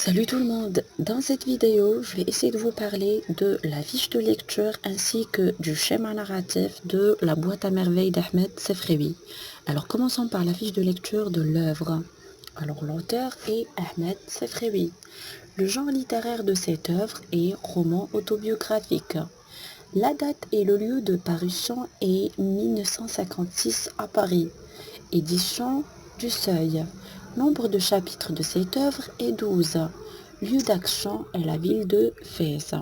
Salut tout le monde, dans cette vidéo, je vais essayer de vous parler de la fiche de lecture ainsi que du schéma narratif de la boîte à merveilles d'Ahmed Sefrewi. Alors commençons par la fiche de lecture de l'œuvre. Alors l'auteur est Ahmed Sefrewi. Le genre littéraire de cette œuvre est roman autobiographique. La date et le lieu de parution est 1956 à Paris. Édition du Seuil. Nombre de chapitres de cette œuvre est 12. Lieu d'action est la ville de Fès.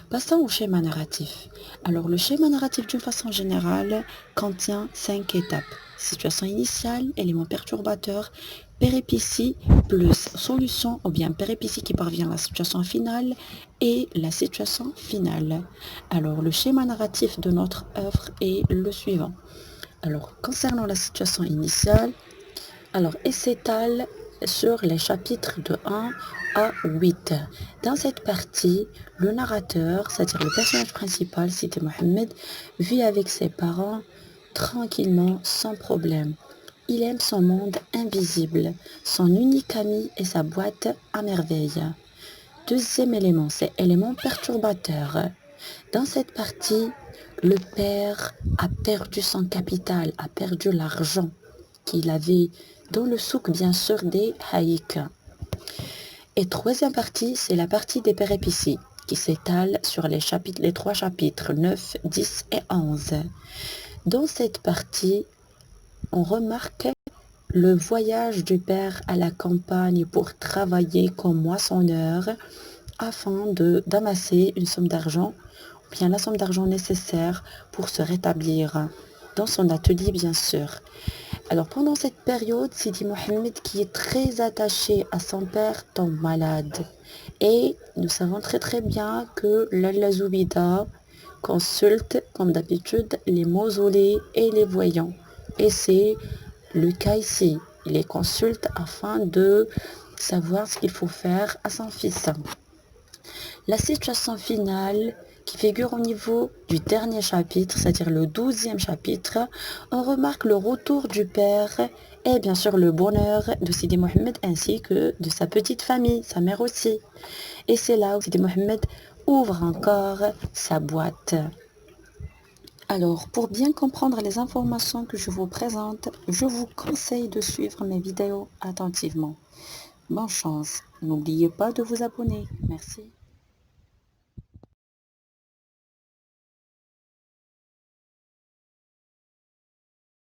Passons au schéma narratif. Alors, le schéma narratif d'une façon générale contient 5 étapes. Situation initiale, éléments perturbateurs, péripéties plus solution ou bien péripéties qui parvient à la situation finale et la situation finale. Alors, le schéma narratif de notre œuvre est le suivant. Alors, concernant la situation initiale, elle s'étale sur les chapitres de 1 à 8. Dans cette partie, le narrateur, c'est-à-dire le personnage principal, Sidi Mohamed, vit avec ses parents tranquillement, sans problème. Il aime son monde invisible, son unique ami est sa boîte à merveilles. Deuxième élément, c'est élément perturbateur. Dans cette partie, le père a perdu son capital, a perdu l'argent qu'il avait dans le souk, bien sûr, des haïks. Et troisième partie, c'est la partie des péripéties qui s'étale sur les 3 chapitres 9, 10 et 11. Dans cette partie, on remarque le voyage du père à la campagne pour travailler comme moissonneur afin d'amasser une somme d'argent, ou bien la somme d'argent nécessaire pour se rétablir dans son atelier, bien sûr. Alors pendant cette période, Sidi Mohamed, qui est très attaché à son père, tombe malade. Et nous savons très très bien que Lalla Zoubida consulte, comme d'habitude, les mausolées et les voyants. Et c'est le cas ici. Il les consulte afin de savoir ce qu'il faut faire à son fils. La situation finale qui figure au niveau du dernier chapitre, c'est-à-dire le 12e chapitre, on remarque le retour du père et bien sûr le bonheur de Sidi Mohamed ainsi que de sa petite famille, sa mère aussi. Et c'est là où Sidi Mohamed ouvre encore sa boîte. Alors, pour bien comprendre les informations que je vous présente, je vous conseille de suivre mes vidéos attentivement. Bonne chance. N'oubliez pas de vous abonner. Merci.